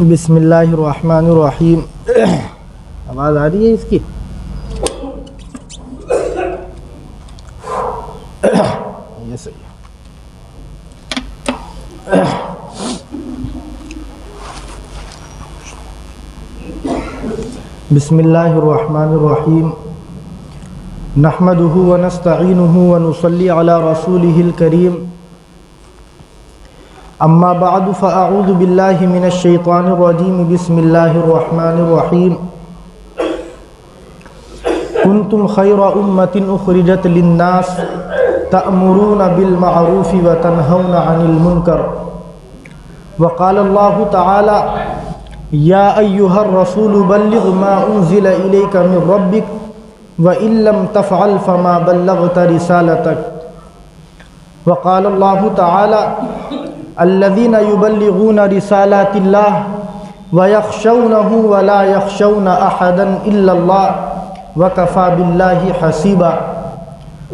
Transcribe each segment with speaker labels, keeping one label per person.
Speaker 1: بسم اللہ الرحمن الرحیم. آواز آ رہی ہے اس کی؟ یہ صحیح ہے. بسم اللہ الرحمن الرحیم. نحمده ونستعینه ونصلی علی رسوله الکریم. اما بعد فاعوذ باللہ من الشیطان الرجیم. بسم اللہ الرحمن الرحیم. کنتم خیر امۃ اخرجت للناس تأمرون بالمعروف وتنہون عن المنکر. وقال اللہ تعالی یا ایہا الرسول بلغ ما انزل الیک من ربک وإن لم تفعل فما بلغت رسالتک. وقال اللہ تعالی الذين يبلغون رسالات الله ويخشونه ولا يخشون أحدا إلا الله وكفى بالله حسيبا.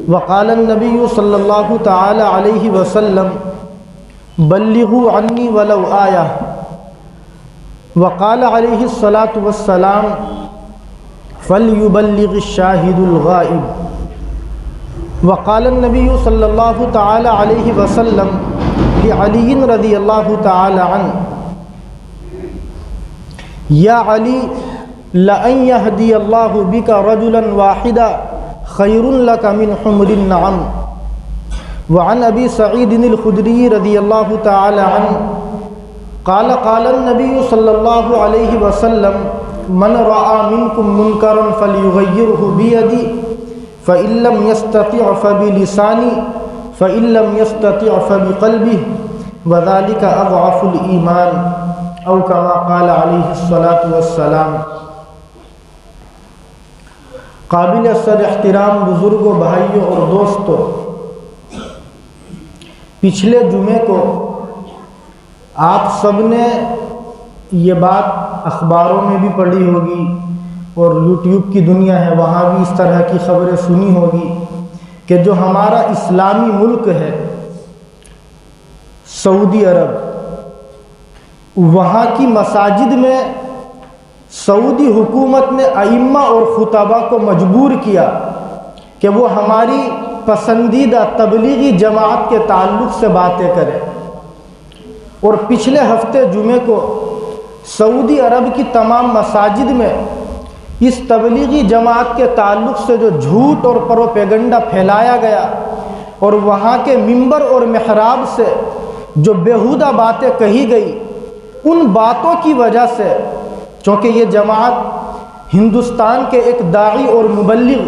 Speaker 1: وقال النبي صلى الله تعالى عليه وسلم بلغوا عني ولو آية. وقال عليه الصلاة والسلام فليبلغ الشاهد الغائب. وقال النبي صلى الله تعالى عليه وسلم لعلی رضی اللہ تعالی عنہ یا علی لأن يهدي الله بك رجلا واحدا خیر لك من حمر النعم. وعن ابی سعید الخدری رضی اللہ تعالی عنہ قال قال النبی صلی اللہ علیہ وسلم من رأى منكم منکرا فليغيره بيده فإن لم يستطع فبلسانه فإن لم يستطع فبقلبه وذلك أضعف الإيمان أو كما قال عليه الصلاة والسلام. قابل صد احترام بزرگوں، بھائیوں اور دوستوں، پچھلے جمعے کو آپ سب نے یہ بات اخباروں میں بھی پڑھی ہوگی اور یوٹیوب کی دنیا ہے وہاں بھی اس طرح کی خبریں سنی ہوگی کہ جو ہمارا اسلامی ملک ہے سعودی عرب، وہاں کی مساجد میں سعودی حکومت نے ائمہ اور خطباء کو مجبور کیا کہ وہ ہماری پسندیدہ تبلیغی جماعت کے تعلق سے باتیں کریں. اور پچھلے ہفتے جمعے کو سعودی عرب کی تمام مساجد میں اس تبلیغی جماعت کے تعلق سے جو جھوٹ اور پروپیگنڈا پھیلایا گیا اور وہاں کے ممبر اور محراب سے جو بیہودہ باتیں کہی گئی، ان باتوں کی وجہ سے، چونکہ یہ جماعت ہندوستان کے ایک داعی اور مبلغ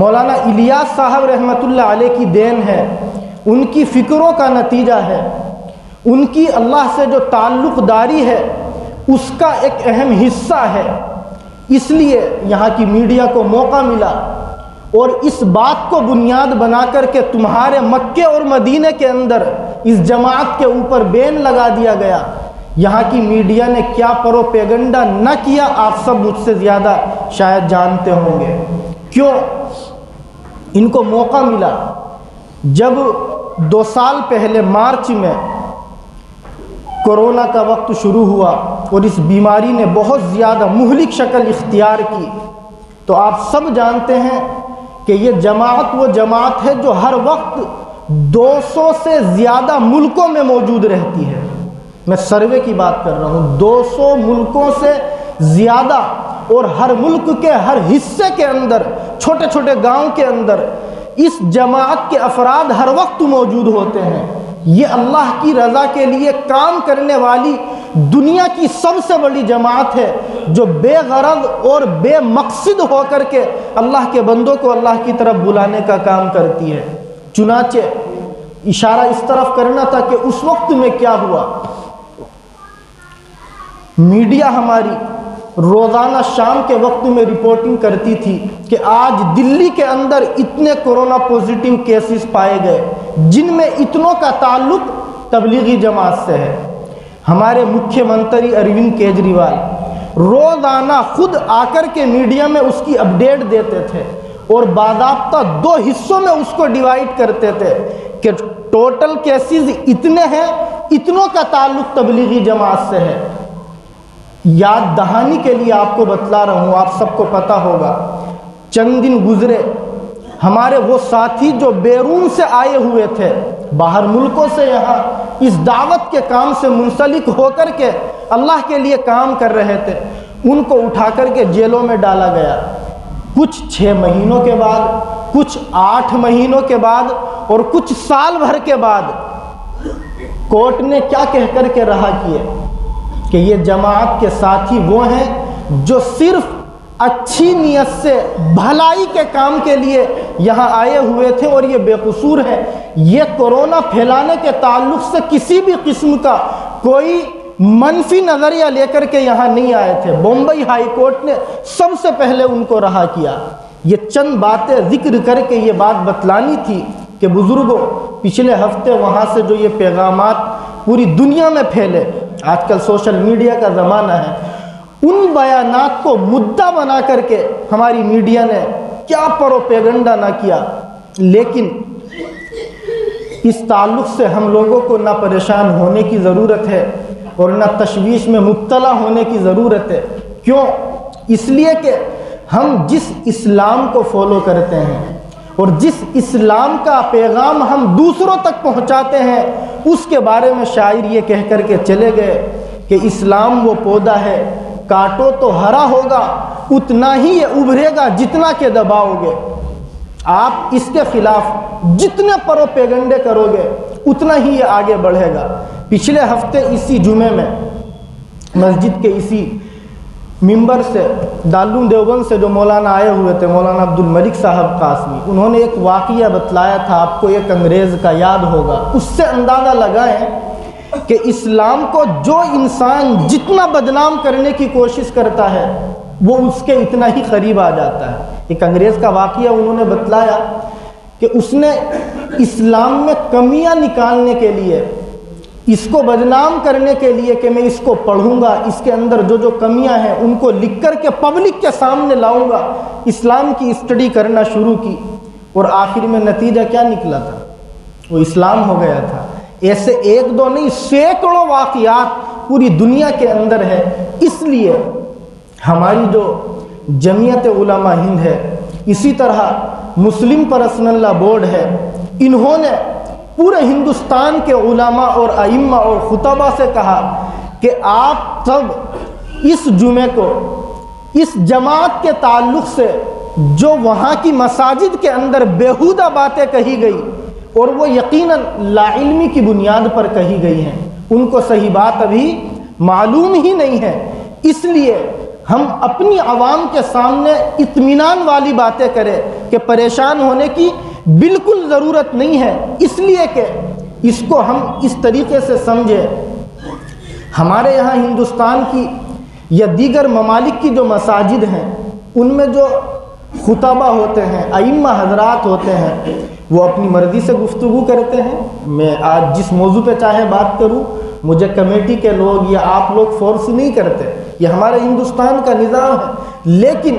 Speaker 1: مولانا الیاس صاحب رحمۃ اللہ علیہ کی دین ہے، ان کی فکروں کا نتیجہ ہے، ان کی اللہ سے جو تعلق داری ہے اس کا ایک اہم حصہ ہے. اس لیے یہاں کی میڈیا کو موقع ملا اور اس بات کو بنیاد بنا کر کے تمہارے مکے اور مدینے کے اندر اس جماعت کے اوپر بین لگا دیا گیا. یہاں کی میڈیا نے کیا پروپیگنڈا نہ کیا آپ سب مجھ سے زیادہ شاید جانتے ہوں گے. کیوں ان کو موقع ملا؟ جب 2 سال پہلے مارچ میں کورونا کا وقت شروع ہوا اور اس بیماری نے بہت زیادہ مہلک شکل اختیار کی، تو آپ سب جانتے ہیں کہ یہ جماعت وہ جماعت ہے جو ہر وقت 200 سے زیادہ ملکوں میں موجود رہتی ہے. میں سروے کی بات کر رہا ہوں. 200 ملکوں سے زیادہ، اور ہر ملک کے ہر حصے کے اندر، چھوٹے چھوٹے گاؤں کے اندر اس جماعت کے افراد ہر وقت موجود ہوتے ہیں. یہ اللہ کی رضا کے لیے کام کرنے والی دنیا کی سب سے بڑی جماعت ہے جو بے غرض اور بے مقصد ہو کر کے اللہ کے بندوں کو اللہ کی طرف بلانے کا کام کرتی ہے. چنانچہ اشارہ اس طرف کرنا تھا کہ اس وقت میں کیا ہوا. میڈیا ہماری روزانہ شام کے وقت میں رپورٹنگ کرتی تھی کہ آج دلی کے اندر اتنے کورونا پوزیٹیو کیسز پائے گئے جن میں اتنوں کا تعلق تبلیغی جماعت سے ہے. ہمارے مکھیہ منتری اروند کیجریوال روزانہ خود آ کر کے میڈیا میں اس کی اپڈیٹ دیتے تھے اور باضابطہ 2 حصوں میں اس کو ڈیوائیڈ کرتے تھے کہ ٹوٹل کیسز اتنے ہیں، اتنوں کا تعلق تبلیغی جماعت سے ہے. یاد دہانی کے لیے آپ کو بتلا رہا ہوں، آپ سب کو پتہ ہوگا، چند دن گزرے ہمارے وہ ساتھی جو بیرون سے آئے ہوئے تھے، باہر ملکوں سے یہاں اس دعوت کے کام سے منسلک ہو کر کے اللہ کے لیے کام کر رہے تھے، ان کو اٹھا کر کے جیلوں میں ڈالا گیا، کچھ 6 مہینوں کے بعد، کچھ 8 مہینوں کے بعد اور کچھ سال بھر کے بعد کورٹ نے کیا کہہ کر کے رہا کیے کہ یہ جماعت کے ساتھی وہ ہیں جو صرف اچھی نیت سے بھلائی کے کام کے لیے یہاں آئے ہوئے تھے اور یہ بے قصور ہے، یہ کورونا پھیلانے کے تعلق سے کسی بھی قسم کا کوئی منفی نظریہ لے کر کے یہاں نہیں آئے تھے۔ بمبئی ہائی کورٹ نے سب سے پہلے ان کو رہا کیا۔ یہ چند باتیں ذکر کر کے یہ بات بتلانی تھی کہ بزرگوں، پچھلے ہفتے وہاں سے جو یہ پیغامات پوری دنیا میں پھیلے، آج کل سوشل میڈیا کا زمانہ ہے، ان بیانات کو مدعا بنا کر کے ہماری میڈیا نے کیا پروپیگنڈا نہ کیا، لیکن اس تعلق سے ہم لوگوں کو نہ پریشان ہونے کی ضرورت ہے اور نہ تشویش میں مبتلا ہونے کی ضرورت ہے۔ کیوں؟ اس لیے کہ ہم جس اسلام کو فالو کرتے ہیں اور جس اسلام کا پیغام ہم دوسروں تک پہنچاتے ہیں، اس کے بارے میں شاعر یہ کہہ کر کے چلے گئے کہ اسلام وہ پودا ہے، کاٹو تو ہرا ہوگا، اتنا ہی یہ ابھرے گا جتنا کہ دباؤ گے۔ آپ اس کے خلاف جتنے پروپیگنڈے کرو گے اتنا ہی یہ آگے بڑھے گا۔ پچھلے ہفتے اسی جمعے میں مسجد کے اسی ممبر سے دارالعلوم دیوبند سے جو مولانا آئے ہوئے تھے، مولانا عبد الملک صاحب قاسمی، انہوں نے ایک واقعہ بتلایا تھا، آپ کو ایک انگریز کا یاد ہوگا۔ اس سے اندازہ لگائیں کہ اسلام کو جو انسان جتنا بدنام کرنے کی کوشش کرتا ہے وہ اس کے اتنا ہی قریب آ جاتا ہے۔ ایک انگریز کا واقعہ انہوں نے بتلایا کہ اس نے اسلام میں کمیاں نکالنے کے لیے، اس کو بدنام کرنے کے لیے کہ میں اس کو پڑھوں گا، اس کے اندر جو جو کمیاں ہیں ان کو لکھ کر کے پبلک کے سامنے لاؤں گا، اسلام کی اسٹڈی کرنا شروع کی، اور آخر میں نتیجہ کیا نکلا تھا؟ وہ اسلام ہو گیا تھا۔ ایسے ایک دو نہیں، سینکڑوں واقعات پوری دنیا کے اندر ہے۔ اس لیے ہماری جو جمعیت علماء ہند ہے، اسی طرح مسلم پرسنل لا بورڈ ہے، انہوں نے پورے ہندوستان کے علماء اور ائمہ اور خطبہ سے کہا کہ آپ سب اس جمعے کو اس جماعت کے تعلق سے جو وہاں کی مساجد کے اندر بیہودہ باتیں کہی گئی اور وہ یقیناً لا علمی کی بنیاد پر کہی گئی ہیں، ان کو صحیح بات ابھی معلوم ہی نہیں ہے، اس لیے ہم اپنی عوام کے سامنے اطمینان والی باتیں کریں کہ پریشان ہونے کی بالکل ضرورت نہیں ہے، اس لیے کہ اس کو ہم اس طریقے سے سمجھیں۔ ہمارے یہاں ہندوستان کی یا دیگر ممالک کی جو مساجد ہیں، ان میں جو خطبہ ہوتے ہیں، ائمہ حضرات ہوتے ہیں، وہ اپنی مرضی سے گفتگو کرتے ہیں۔ میں آج جس موضوع پہ چاہے بات کروں، مجھے کمیٹی کے لوگ یا آپ لوگ فورس نہیں کرتے، یہ ہمارے ہندوستان کا نظام ہے۔ لیکن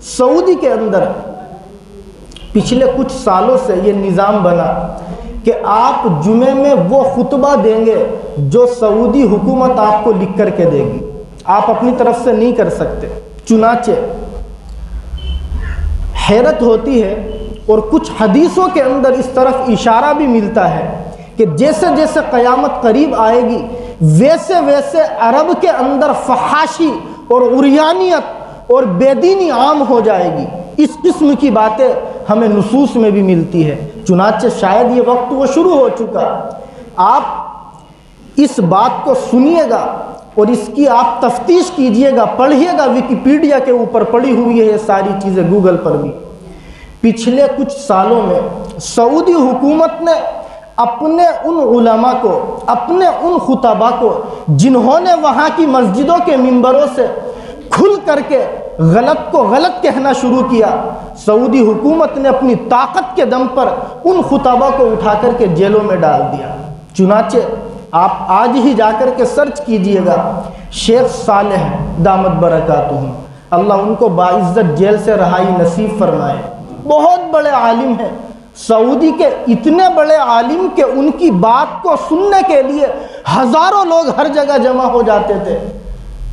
Speaker 1: سعودی کے اندر پچھلے کچھ سالوں سے یہ نظام بنا کہ آپ جمعے میں وہ خطبہ دیں گے جو سعودی حکومت آپ کو لکھ کر کے دے گی، آپ اپنی طرف سے نہیں کر سکتے۔ چنانچہ حیرت ہوتی ہے، اور کچھ حدیثوں کے اندر اس طرف اشارہ بھی ملتا ہے کہ جیسے جیسے قیامت قریب آئے گی ویسے ویسے عرب کے اندر فحاشی اور عریانیت اور بے دینی عام ہو جائے گی۔ اس قسم کی باتیں ہمیں نصوص میں بھی ملتی ہے، چنانچہ شاید یہ وقت وہ شروع ہو چکا۔ آپ اس بات کو سنیے گا اور اس کی آپ تفتیش کیجئے گا، پڑھیے گا، ویکیپیڈیا کے اوپر پڑھی ہوئی ہے یہ ساری چیزیں، گوگل پر بھی۔ پچھلے کچھ سالوں میں سعودی حکومت نے اپنے ان علماء کو، اپنے ان خطباء کو جنہوں نے وہاں کی مسجدوں کے منبروں سے کھل کر کے غلط کو غلط کہنا شروع کیا، سعودی حکومت نے اپنی طاقت کے دم پر ان خطباء کو اٹھا کر کے جیلوں میں ڈال دیا۔ چنانچہ آپ آج ہی جا کر کے سرچ کیجئے گا، شیخ صالح دامت برکاتہم، اللہ ان کو باعزت جیل سے رہائی نصیب فرمائے، بہت بڑے عالم ہیں، سعودی کے اتنے بڑے عالم کہ ان کی بات کو سننے کے لیے ہزاروں لوگ ہر جگہ جمع ہو جاتے تھے۔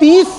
Speaker 1: 30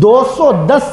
Speaker 1: 210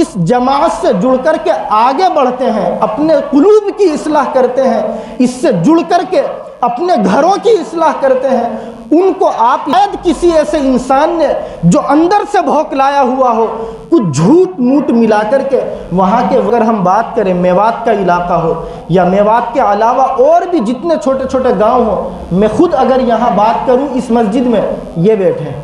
Speaker 1: اس جماعت سے جڑ کر کے آگے بڑھتے ہیں، اپنے قلوب کی اصلاح کرتے ہیں، اس سے جڑ کر کے اپنے گھروں کی اصلاح کرتے ہیں، ان کو آپ شاید کسی ایسے انسان نے جو اندر سے بھوکلایا ہوا ہو، کچھ جھوٹ موٹ ملا کر کے وہاں کے، اگر ہم بات کریں میوات کا علاقہ ہو یا میوات کے علاوہ اور بھی جتنے چھوٹے چھوٹے گاؤں ہوں، میں خود اگر یہاں بات کروں، اس مسجد میں یہ بیٹھے ہیں،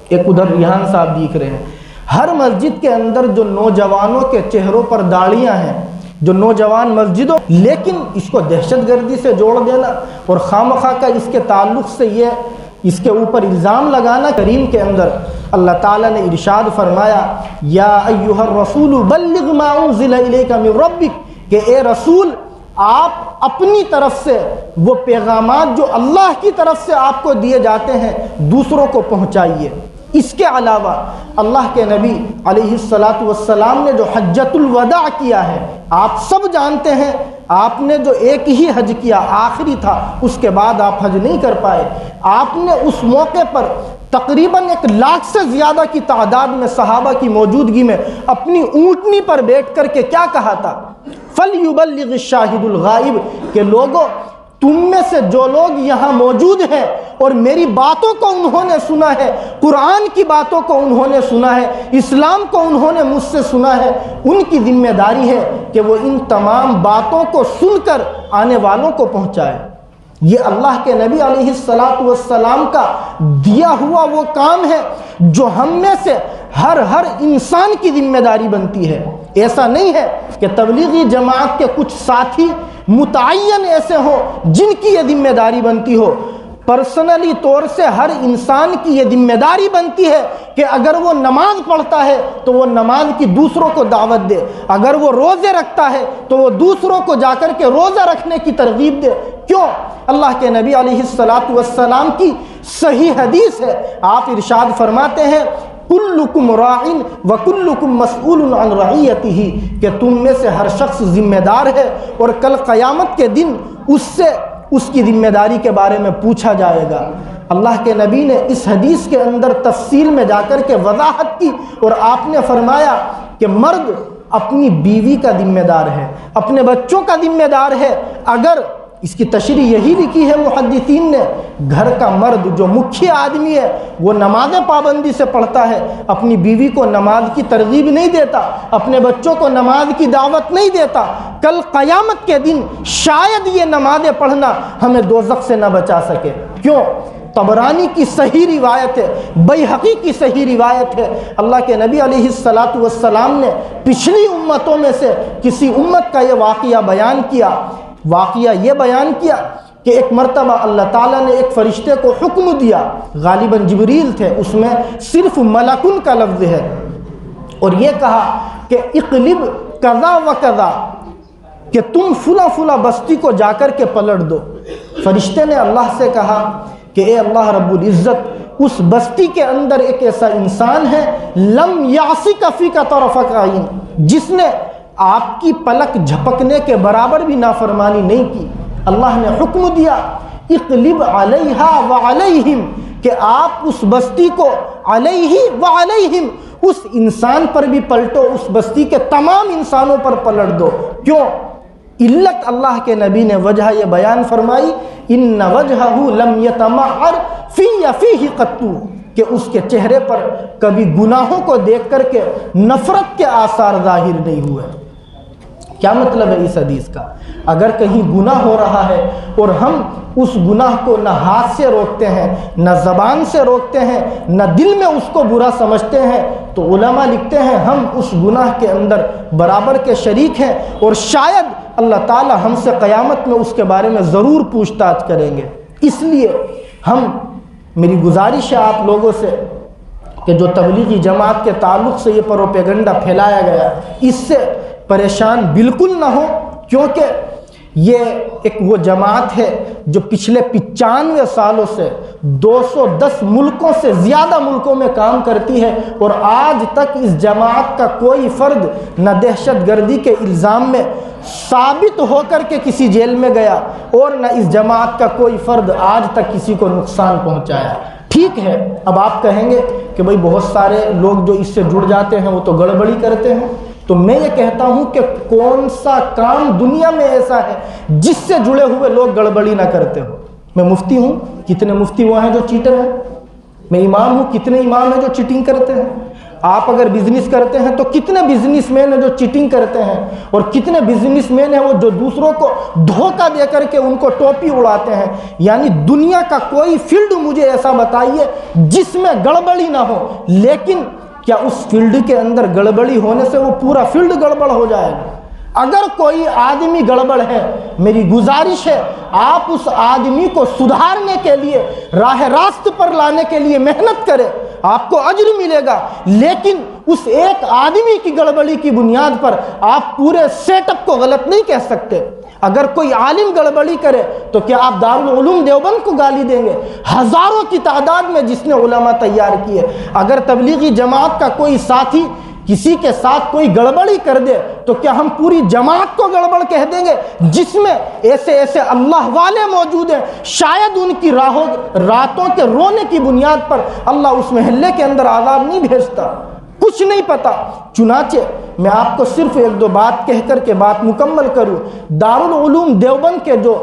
Speaker 1: ایک ادھر ریحان صاحب دیکھ رہے ہیں، ہر مسجد کے اندر جو نوجوانوں کے چہروں پر داڑیاں ہیں، جو نوجوان مسجدوں، لیکن اس کو دہشت گردی سے جوڑ دینا اور خامخواہ کا اس کے تعلق سے یہ اس کے اوپر الزام لگانا، کریم کے اندر اللہ تعالیٰ نے ارشاد فرمایا، یا ایھا الرسول بلغ ما انزل الیک من ربک، کہ اے رسول آپ اپنی طرف سے وہ پیغامات جو اللہ کی طرف سے آپ کو دیے جاتے ہیں دوسروں کو پہنچائیے۔ اس کے علاوہ اللہ کے نبی علیہ السلام نے جو حجۃ الوداع کیا ہے، آپ سب جانتے ہیں، آپ نے جو ایک ہی حج کیا، آخری تھا، اس کے بعد آپ حج نہیں کر پائے۔ آپ نے اس موقع پر تقریباً 1 لاکھ سے زیادہ کی تعداد میں صحابہ کی موجودگی میں اپنی اونٹنی پر بیٹھ کر کے کیا کہا تھا؟ فَلْيُبَلِّغِ الشَّاهِدُ الْغَائِبُ، کہ لوگوں تم میں سے جو لوگ یہاں موجود ہیں اور میری باتوں کو انہوں نے سنا ہے، قرآن کی باتوں کو انہوں نے سنا ہے، اسلام کو انہوں نے مجھ سے سنا ہے، ان کی ذمہ داری ہے کہ وہ ان تمام باتوں کو سن کر آنے والوں کو پہنچائے۔ یہ اللہ کے نبی علیہ السلام کا دیا ہوا وہ کام ہے جو ہم میں سے ہر انسان کی ذمہ داری بنتی ہے۔ ایسا نہیں ہے کہ تبلیغی جماعت کے کچھ ساتھی متعین ایسے ہوں جن کی یہ ذمہ داری بنتی ہو۔ پرسنلی طور سے ہر انسان کی یہ ذمہ داری بنتی ہے کہ اگر وہ نماز پڑھتا ہے تو وہ نماز کی دوسروں کو دعوت دے، اگر وہ روزے رکھتا ہے تو وہ دوسروں کو جا کر کے روزہ رکھنے کی ترغیب دے۔ کیوں؟ اللہ کے نبی علیہ السلام کی صحیح حدیث ہے، آپ ارشاد فرماتے ہیں، کلکم راع وکلکم مسئول عن رعیتہ، کہ تم میں سے ہر شخص ذمہ دار ہے اور کل قیامت کے دن اس سے اس کی ذمہ داری کے بارے میں پوچھا جائے گا۔ اللہ کے نبی نے اس حدیث کے اندر تفصیل میں جا کر کے وضاحت کی اور آپ نے فرمایا کہ مرد اپنی بیوی کا ذمہ دار ہے، اپنے بچوں کا ذمہ دار ہے۔ اگر اس کی تشریح یہی لکھی ہے محدثین نے، گھر کا مرد جو مکھیہ آدمی ہے وہ نماز پابندی سے پڑھتا ہے، اپنی بیوی کو نماز کی ترغیب نہیں دیتا، اپنے بچوں کو نماز کی دعوت نہیں دیتا، کل قیامت کے دن شاید یہ نمازیں پڑھنا ہمیں دوزخ سے نہ بچا سکے۔ کیوں؟ طبرانی کی صحیح روایت ہے، بیہقی کی صحیح روایت ہے، اللہ کے نبی علیہ السلام نے پچھلی امتوں میں سے کسی امت کا یہ واقعہ بیان کیا۔ واقعہ یہ بیان کیا کہ ایک مرتبہ اللہ تعالیٰ نے ایک فرشتے کو حکم دیا، غالباً جبریل تھے، اس میں صرف ملکن کا لفظ ہے، اور یہ کہا کہ اقلب کذا و کذا، کہ تم فلاں فلاں بستی کو جا کر کے پلٹ دو۔ فرشتے نے اللہ سے کہا کہ اے اللہ رب العزت، اس بستی کے اندر ایک ایسا انسان ہے لم یعصک فیک طرفۃ عین، جس نے آپ کی پلک جھپکنے کے برابر بھی نافرمانی نہیں کی۔ اللہ نے حکم دیا اقلب علیہا وعلیہم، کہ آپ اس بستی کو علیہ وعلیہم، اس انسان پر بھی پلٹو، اس بستی کے تمام انسانوں پر پلٹ دو۔ کیوں؟ علت اللہ کے نبی نے وجہ یہ بیان فرمائی، ان وجہہ لم یتمعر فیہ قط، کہ اس کے چہرے پر کبھی گناہوں کو دیکھ کر کے نفرت کے آثار ظاہر نہیں ہوئے۔ کیا مطلب ہے اس حدیث کا؟ اگر کہیں گناہ ہو رہا ہے اور ہم اس گناہ کو نہ ہاتھ سے روکتے ہیں، نہ زبان سے روکتے ہیں، نہ دل میں اس کو برا سمجھتے ہیں، تو علماء لکھتے ہیں ہم اس گناہ کے اندر برابر کے شریک ہیں، اور شاید اللہ تعالی ہم سے قیامت میں اس کے بارے میں ضرور پوچھ تاچھ کریں گے۔ اس لیے میری گزارش ہے آپ لوگوں سے کہ جو تبلیغی جماعت کے تعلق سے یہ پروپیگنڈا پھیلایا گیا، اس سے پریشان بالکل نہ ہو، کیونکہ یہ ایک وہ جماعت ہے جو پچھلے 95 سالوں سے 210 ملکوں سے زیادہ ملکوں میں کام کرتی ہے، اور آج تک اس جماعت کا کوئی فرد نہ دہشت گردی کے الزام میں ثابت ہو کر کے کسی جیل میں گیا، اور نہ اس جماعت کا کوئی فرد آج تک کسی کو نقصان پہنچایا۔ ٹھیک ہے، اب آپ کہیں گے کہ بھئی بہت سارے لوگ جو اس سے جڑ جاتے ہیں وہ تو گڑبڑی کرتے ہیں، تو میں یہ کہتا ہوں کہ کون سا کام دنیا میں ایسا ہے جس سے جڑے ہوئے لوگ گڑبڑی نہ کرتے ہو؟ میں مفتی ہوں، کتنے مفتی وہ ہیں جو چیٹر ہیں؟ میں امام ہوں، کتنے امام ہیں جو چیٹنگ کرتے ہیں؟ آپ اگر بزنس کرتے ہیں تو کتنے بزنس مین ہیں جو چیٹنگ کرتے ہیں، اور کتنے بزنس مین ہیں وہ جو دوسروں کو دھوکہ دے کر کے ان کو ٹوپی اڑاتے ہیں۔ یعنی دنیا کا کوئی فیلڈ مجھے ایسا بتائیے جس میں گڑبڑی نہ ہو، لیکن کیا اس فیلڈ کے اندر گڑبڑی ہونے سے وہ پورا فیلڈ گڑبڑ ہو جائے گا؟ اگر کوئی آدمی گڑبڑ ہے، میری گزارش ہے آپ اس آدمی کو سدھارنے کے لیے، راہ راست پر لانے کے لیے محنت کرے، آپ کو اجر ملے گا۔ لیکن اس ایک آدمی کی گڑبڑی کی بنیاد پر آپ پورے سیٹ اپ کو غلط نہیں کہہ سکتے۔ اگر کوئی عالم گڑبڑی کرے تو کیا آپ دارالعلوم دیوبند کو گالی دیں گے؟ ہزاروں کی تعداد میں جس نے علماء تیار کیے۔ اگر تبلیغی جماعت کا کوئی ساتھی کسی کے ساتھ کوئی گڑبڑی کر دے تو کیا ہم پوری جماعت کو گڑبڑ کہہ دیں گے؟ جس میں ایسے ایسے اللہ والے موجود ہیں، شاید ان کی راتوں کے رونے کی بنیاد پر اللہ اس محلے کے اندر عذاب نہیں بھیجتا، کچھ نہیں پتا۔ چنانچہ میں آپ کو صرف ایک دو بات کہہ کر کے بات مکمل کروں۔ دارالعلوم دیوبند کے جو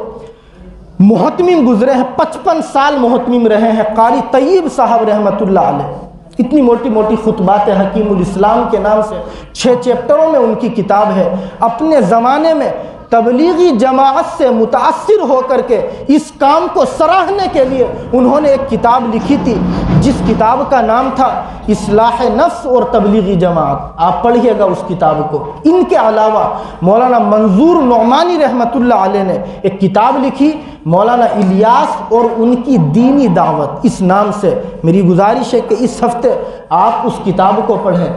Speaker 1: محتمم گزرے ہیں، 55 سال محتمم رہے ہیں، قاری طیب صاحب رحمۃ اللہ علیہ، اتنی موٹی موٹی خطبات حکیم الاسلام کے نام سے 6 چیپٹروں میں ان کی کتاب ہے۔ اپنے زمانے میں تبلیغی جماعت سے متاثر ہو کر کے اس کام کو سراہنے کے لیے انہوں نے ایک کتاب لکھی تھی، جس کتاب کا نام تھا اصلاح نفس اور تبلیغی جماعت۔ آپ پڑھیے گا اس کتاب کو۔ ان کے علاوہ مولانا منظور نعمانی رحمۃ اللہ علیہ نے ایک کتاب لکھی، مولانا الیاس اور ان کی دینی دعوت، اس نام سے۔ میری گزارش ہے کہ اس ہفتے آپ اس کتاب کو پڑھیں۔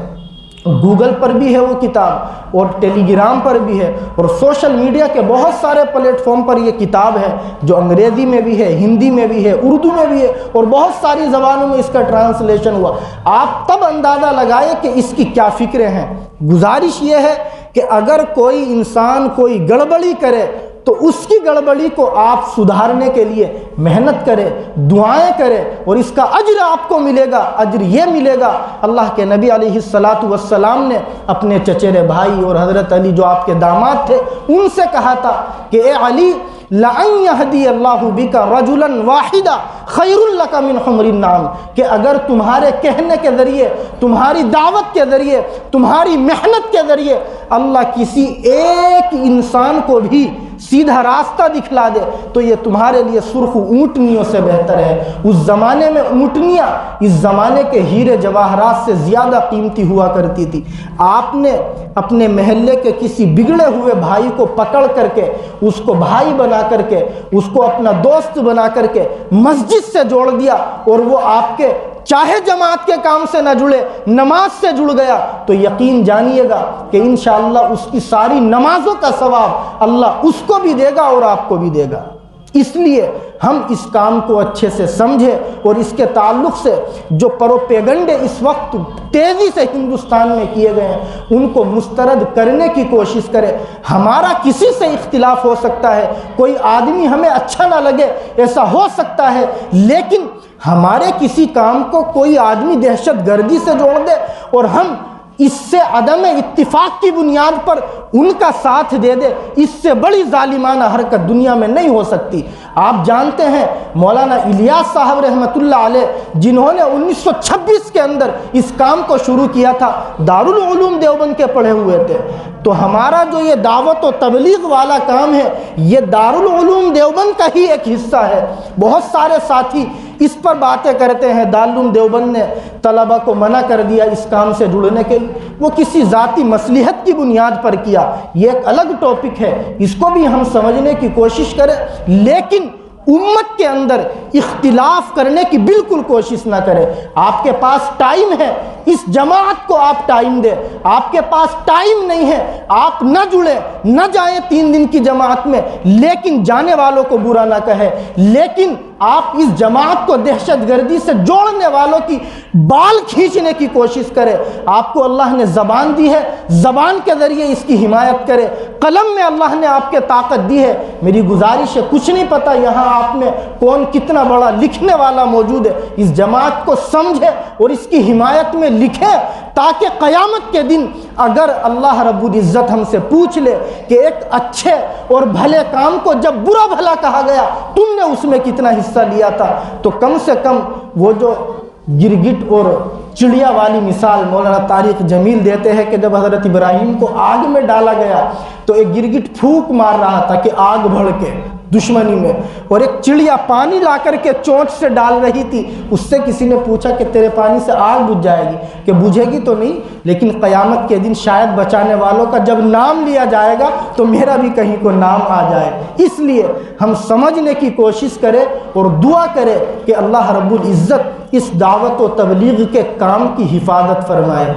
Speaker 1: گوگل پر بھی ہے وہ کتاب، اور ٹیلی گرام پر بھی ہے، اور سوشل میڈیا کے بہت سارے پلیٹ فارم پر یہ کتاب ہے، جو انگریزی میں بھی ہے، ہندی میں بھی ہے، اردو میں بھی ہے، اور بہت ساری زبانوں میں اس کا ٹرانسلیشن ہوا۔ آپ تب اندازہ لگائے کہ اس کی کیا فکریں ہیں۔ گزارش یہ ہے کہ اگر کوئی انسان کوئی گڑبڑی کرے تو اس کی گڑبڑی کو آپ سدھارنے کے لیے محنت کرے، دعائیں کرے، اور اس کا اجر آپ کو ملے گا۔ اجر یہ ملے گا، اللہ کے نبی علیہ السلام نے اپنے چچیرے بھائی اور حضرت علی جو آپ کے داماد تھے ان سے کہا تھا کہ اے علی، لَأَن يَهْدِيَ اللَّهُ بِكَ رَجُلًا وَاحِدًا خَيْرٌ لَكَ مِنْ حُمْرِ النَّعَمِ، کہ اگر تمہارے کہنے کے ذریعے، تمہاری دعوت کے ذریعے، تمہاری محنت کے ذریعے اللہ کسی ایک انسان کو بھی سیدھا راستہ دکھلا دے تو یہ تمہارے لیے سرخ اونٹنیوں سے بہتر ہے۔ اس زمانے میں اونٹنیاں اس زمانے کے ہیرے جواہرات سے زیادہ قیمتی ہوا کرتی تھی۔ آپ نے اپنے محلے کے کسی بگڑے ہوئے بھائی کو پکڑ کر کے، اس کو بھائی بنا کر کے، اس کو اپنا دوست بنا کر کے مسجد سے جوڑ دیا، اور وہ آپ کے چاہے جماعت کے کام سے نہ جڑے، نماز سے جڑ گیا، تو یقین جانیے گا کہ انشاءاللہ اس کی ساری نمازوں کا ثواب اللہ اس کو بھی دے گا اور آپ کو بھی دے گا۔ اس لیے ہم اس کام کو اچھے سے سمجھے، اور اس کے تعلق سے جو پروپیگنڈے اس وقت تیزی سے ہندوستان میں کیے گئے ہیں ان کو مسترد کرنے کی کوشش کرے۔ ہمارا کسی سے اختلاف ہو سکتا ہے، کوئی آدمی ہمیں اچھا نہ لگے، ایسا ہو سکتا ہے، لیکن ہمارے کسی کام کو کوئی آدمی دہشت گردی سے جوڑ دے اور ہم اس سے عدم اتفاق کی بنیاد پر ان کا ساتھ دے دے، اس سے بڑی ظالمانہ حرکت دنیا میں نہیں ہو سکتی۔ آپ جانتے ہیں مولانا الیاس صاحب رحمۃ اللہ علیہ، جنہوں نے 1926 کے اندر اس کام کو شروع کیا تھا، دارالعلوم دیوبند کے پڑھے ہوئے تھے۔ تو ہمارا جو یہ دعوت و تبلیغ والا کام ہے یہ دارالعلوم دیوبند کا ہی ایک حصہ ہے۔ بہت سارے ساتھی اس پر باتیں کرتے ہیں، دارالعلوم دیوبند نے طلبہ کو منع کر دیا اس کام سے جڑنے کے لیے، وہ کسی ذاتی مصلحت کی بنیاد پر کیا، یہ ایک الگ ٹاپک ہے، اس کو بھی ہم سمجھنے کی کوشش کریں، لیکن امت کے اندر اختلاف کرنے کی بالکل کوشش نہ کرے۔ آپ کے پاس ٹائم ہے، اس جماعت کو آپ ٹائم دیں۔ آپ کے پاس ٹائم نہیں ہے، آپ نہ جڑیں، نہ جائیں 3 دن کی جماعت میں، لیکن جانے والوں کو برا نہ کہے، لیکن آپ اس جماعت کو دہشت گردی سے جوڑنے والوں کی بال کھینچنے کی کوشش کرے۔ آپ کو اللہ نے زبان دی ہے، زبان کے ذریعے اس کی حمایت کرے۔ قلم میں اللہ نے آپ کے طاقت دی ہے، میری گزارش ہے، کچھ نہیں پتا یہاں آپ میں کون کتنا بڑا لکھنے والا موجود ہے، اس جماعت کو سمجھے اور اس کی حمایت میں لکھے، تاکہ قیامت کے دن اگر اللہ رب العزت ہم سے پوچھ لے کہ ایک اچھے اور بھلے کام کو جب برا بھلا کہا گیا تم نے اس میں کتنا حصہ لیا تھا، تو کم سے کم وہ جو گرگٹ اور چڑیا والی مثال مولانا طارق جمیل دیتے ہیں کہ جب حضرت ابراہیم کو آگ میں ڈالا گیا تو ایک گرگٹ پھونک مار رہا تھا کہ آگ بڑھ کے دشمنی میں، اور ایک چڑیا پانی لا کر کے چونچ سے ڈال رہی تھی۔ اس سے کسی نے پوچھا کہ تیرے پانی سے آگ بجھ جائے گی؟ کہ بجھے گی تو نہیں، لیکن قیامت کے دن شاید بچانے والوں کا جب نام لیا جائے گا تو میرا بھی کہیں کو نام آ جائے۔ اس لیے ہم سمجھنے کی کوشش کریں اور دعا کریں کہ اللہ رب العزت اس دعوت و تبلیغ کے کام کی حفاظت فرمائے۔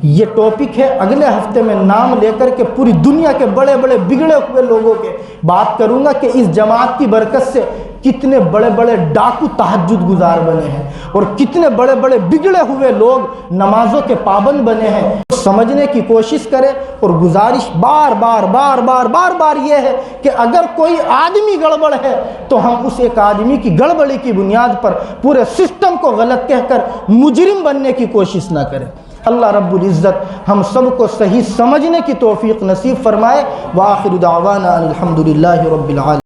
Speaker 1: یہ ٹاپک ہے، اگلے ہفتے میں نام لے کر کے پوری دنیا کے بڑے بڑے بگڑے ہوئے لوگوں کے بات کروں گا کہ اس جماعت کی برکت سے کتنے بڑے بڑے ڈاکو تہجد گزار بنے ہیں اور کتنے بڑے بڑے بگڑے ہوئے لوگ نمازوں کے پابند بنے ہیں۔ سمجھنے کی کوشش کرے، اور گزارش بار بار یہ ہے کہ اگر کوئی آدمی گڑبڑ ہے تو ہم اس ایک آدمی کی گڑبڑی کی بنیاد پر پورے سسٹم کو غلط کہہ کر مجرم بننے کی کوشش نہ کریں۔ اللہ رب العزت ہم سب کو صحیح سمجھنے کی توفیق نصیب فرمائے۔ وآخر دعوانا الحمدللہ رب العالمین۔